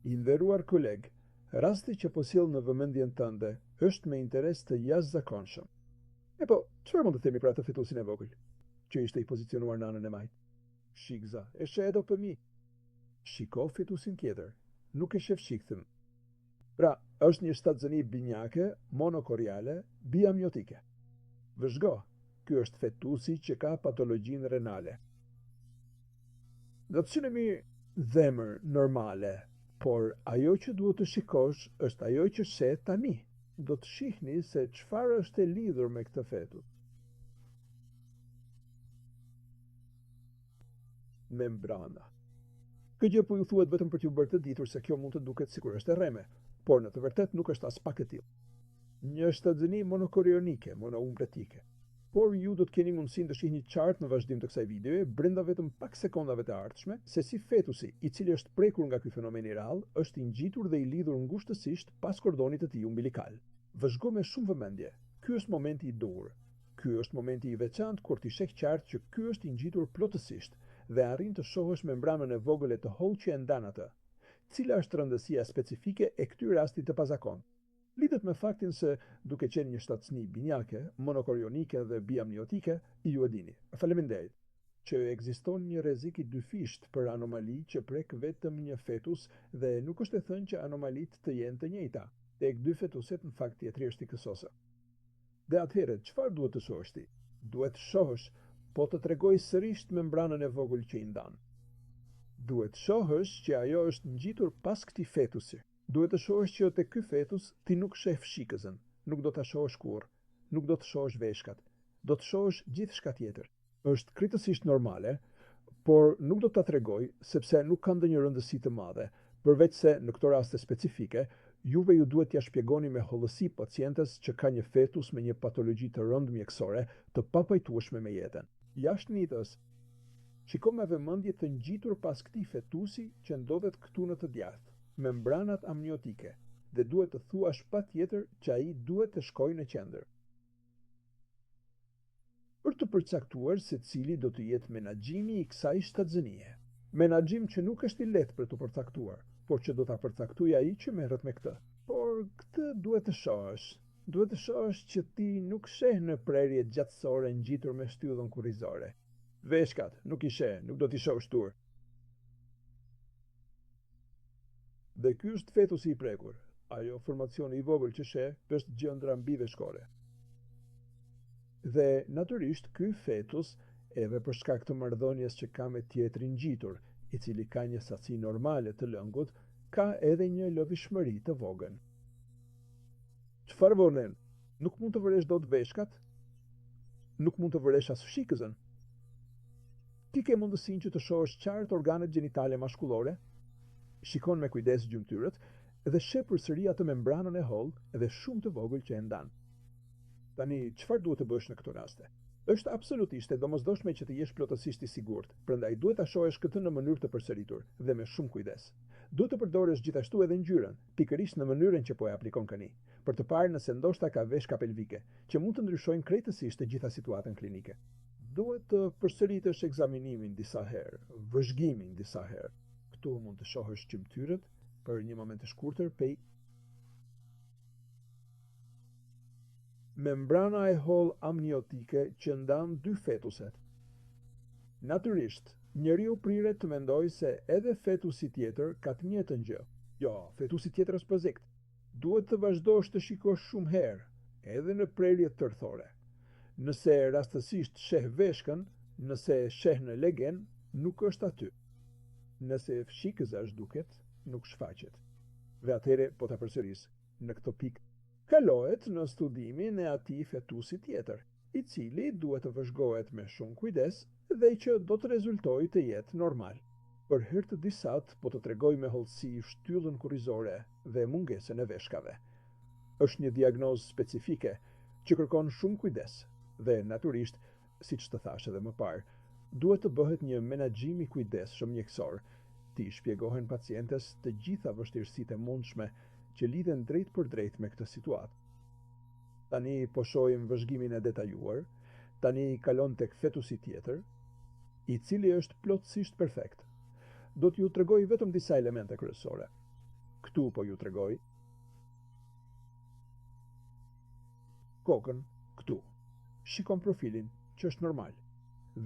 I nderuar koleg, rasti që po sjell në vëmendjen tënde është me interes të jashtëzakonshëm. E po, çfarë mund të themi për atë fitusin e vogël, që ishte i pozicionuar në anën e majt? Shikza, e sheh edo për mi. Shiko fitusin tjetër, nuk e shef shiktëm. Pra, është një shtatzëni binjake, monokoriale, biamniotike. Vëzhgo, ky është fetusi që ka patologjinë renale. Do të synemi dhemër normale, por ajo që duhet të shikosh është ajo që sheh tani. Do të shihni se çfarë është e lidhur me këtë fetus. Membrana. Kjo gjë po ju thuhet vetëm për t'ju bërë të ditur se kjo mund të duket sikur është e rreme, por në të vërtetë nuk është as pak e tillë. Një shtatzëni monokorionike, monoumbretike. Por ju do të keni mundësinë të shihni qartë në vazhdim të kësaj videoje, brenda vetëm pak sekondave të ardhshme, se si fetusi, i cili është prekur nga ky fenomen i rrallë, është i ngjitur dhe i lidhur ngushtësisht pas kordonit të tij umbilikal. Vëzhgo me shumë vëmendje. Ky është momenti i dur. Ky është momenti i veçantë kur ti sheh qartë që ky është i ngjitur plotësisht dhe arrin të shohësh membranën e vogël e të hollë që e ndan atë. Cila është rëndësia specifike e këtij rasti të pazakontë? Lidhet me faktin se duke qenë një shtatzëni binjake, monokorionike dhe biamniotike, ju e dini. Faleminderit. Që ekziston një rrezik i dyfisht për anomali që prek vetëm një fetus dhe nuk është e thënë që anomalitë të jenë të njëjta. Tek dy fetuset në fakt tjetërisht i kësosë. Dhe atëherë, çfarë duhet të shohësh ti? Duhet të shohësh, po të tregoj sërish membranën e vogël që i ndan. Duhet të shohësh që ajo është ngjitur pas këtij fetusi. Duhet të shohësh që te ky fetus ti nuk sheh fshikëzën, nuk do ta shohësh kurrë, nuk do të shohësh veshkat, do të shohësh gjithçka tjetër. Është krejtësisht normale, por nuk do ta tregoj sepse nuk ka ndonjë rëndësi të madhe, përveç se në këto raste specifike, juve ju duhet t'ia shpjegoni me hollësi pacientes që ka një fetus me një patologji të rëndë mjekësore të papajtueshme me jetën. Jashtë mitës, shiko me vëmendje të ngjitur pas këtij fetusi që ndodhet këtu në të djathtë, membranat amniotike, dhe duhet të thuash patjetër që ai duhet të shkojë në qendër. Për të përcaktuar se cili do të jetë menaxhimi i kësaj shtatzënie. Menaxhim që nuk është i lehtë për të përcaktuar, por që do ta përcaktojë ai që merret me këtë. Por këtë duhet të shohësh. Duhet të shohësh që ti nuk sheh në prerje gjatësore ngjitur me shtyllën kurrizore. Veshkat nuk i sheh, nuk do t'i shohësh tur. Dhe ky është fetusi i prekur. Ajo formacioni i vogël që sheh është gjëndra mbiveshkore. Dhe natyrisht ky fetus, edhe për shkak të marrëdhënies që ka me tjetrin ngjitur, i cili ka një sasi normale të lëngut, ka edhe një lëvishmëri të vogël. Çfarë vonen? Nuk mund të vëresh dot veshkat? Nuk mund të vëresh as fshikëzën? Ti ke mundësinë që të shohësh qartë organet gjinitale maskullore? Shikon me kujdes gjymtyrët dhe sheh përsëri atë membranën e hollë dhe shumë të vogël që e ndan. Tani, çfarë duhet të bësh në këtë raste? Është absolutisht e domosdoshme që të jesh plotësisht i sigurt, prandaj duhet ta shohësh këtë në mënyrë të përsëritur dhe me shumë kujdes. Duhet të përdorësh gjithashtu edhe ngjyrën, pikërisht në mënyrën që po e aplikon tani, për të parë nëse ndoshta ka veshka pelvike, që mund të ndryshojnë krejtësisht të gjitha situatën klinike. Duhet të përsëritësh ekzaminimin disa herë, vëzhgimin disa herë. Këtu mund të shohësh gjymtyrët për një moment të shkurtër membrana e hollë amniotike që ndan dy fetuset. Natyrisht, njeriu priret të mendojë se edhe fetusi tjetër ka të njëjtën gjë. Jo, fetusi tjetër është pozikt. Duhet të vazhdosh të shikosh shumë herë, edhe në prerje tërthore. Nëse rastësisht sheh veshkën, nëse sheh në legen, nuk është aty. Nëse fshikëza zhduket, nuk shfaqet. Dhe atëherë po ta përsëris, në këtë pikë kalohet në studimin e atij fetusi tjetër, i cili duhet të vëzhgohet me shumë kujdes dhe që do të rezultojë të jetë normal. Për hir të disat po të tregoj me hollësi shtyllën kurrizore dhe mungesën e veshkave. Është një diagnozë specifike që kërkon shumë kujdes dhe natyrisht, siç të thash edhe më parë, duhet të bëhet një menaxhim i kujdesshëm mjekësor. Ti shpjegohen pacientes të gjitha vështirësitë e mundshme që lidhen drejt për drejt me këtë situatë. Tani po shohim vëzhgimin e detajuar, tani kalon tek fetusi tjetër, i cili është plotësisht perfekt. Do t'ju tregoj vetëm disa elemente kryesore. Këtu po ju tregoj. Kokën këtu. Shikon profilin, që është normal.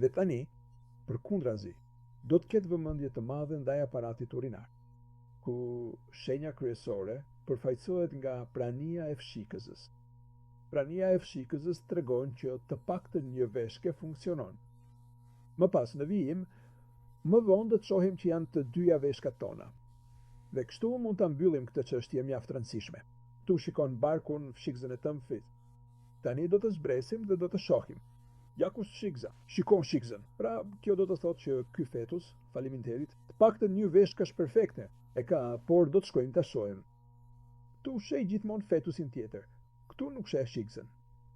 Dhe tani, përkundrazi, do të ketë vëmendje të madhe ndaj aparatit urinar, ku shenja kryesore përfaqësohet nga prania e fshikëzës. Prania e fshikëzës tregon që të paktën një veshke funksionon. Më pas në vijim, më vonë do të shohim që janë të dyja veshkat tona. Dhe kështu mund ta mbyllim këtë çështje mjaft rëndësishme. Tu shikon barkun fshikëzën e tëm fit. Tani do të zbresim dhe do të shohim. Ja ku shikza, shikon shikzën. Pra, kjo do të thotë që ky fetus, faleminderit, të paktën një veshkë është perfekte. E ka, por do të shkojmë ta shohim. Tu sheh gjithmonë fetusin tjetër. Këtu nuk sheh shikzën.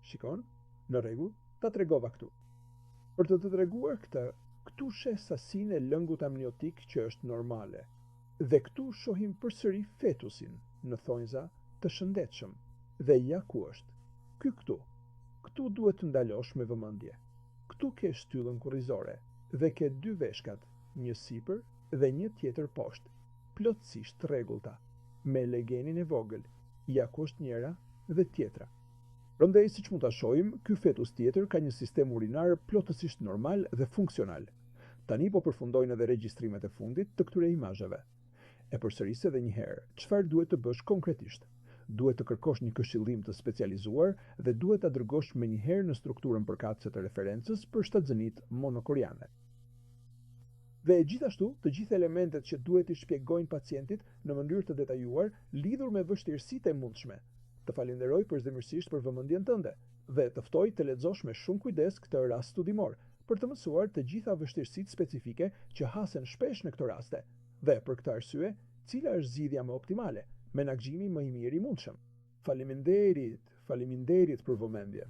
Shikon? Në rregull, ta tregova këtu. Për të treguar këtë, këtu sheh sasinë e lëngut amniotik që është normale. Dhe këtu shohim përsëri fetusin, në thonjza të shëndetshëm. Dhe ja ku është. Ky këtu. Këtu duhet të ndalosh me vëmendje. Këtu ke shtyllën kurrizore dhe ke dy veshkat, një sipër dhe një tjetër poshtë, plotësisht rregullta, me legenin e vogël. Ja ku është njëra dhe tjetra. Prandaj, siç mund ta shohim, ky fetus tjetër ka një sistem urinar plotësisht normal dhe funksional. Tani po përfundojnë edhe regjistrimet e fundit të këtyre imazheve. E përsëris edhe një herë, çfarë duhet të bësh konkretisht? Duhet të kërkosh një këshillim të specializuar dhe duhet ta dërgosh menjëherë në strukturën përkatëse të referencës për shtatzënitë monokoriane. Dhe gjithashtu, të gjithë elementet që duhet i shpjegojnë pacientit në mënyrë të detajuar lidhur me vështirësitë e mundshme. Të falenderoj përzemërsisht për vëmendjen tënde dhe të ftoj të lexosh me shumë kujdes këtë rast studimor për të mësuar të gjitha vështirësitë specifike që hasen shpesh në këto raste. Dhe për këtë arsye, cila është zgjidhja më optimale? Menaxhimi më i mirë i mundshëm. Faleminderit për vëmendje.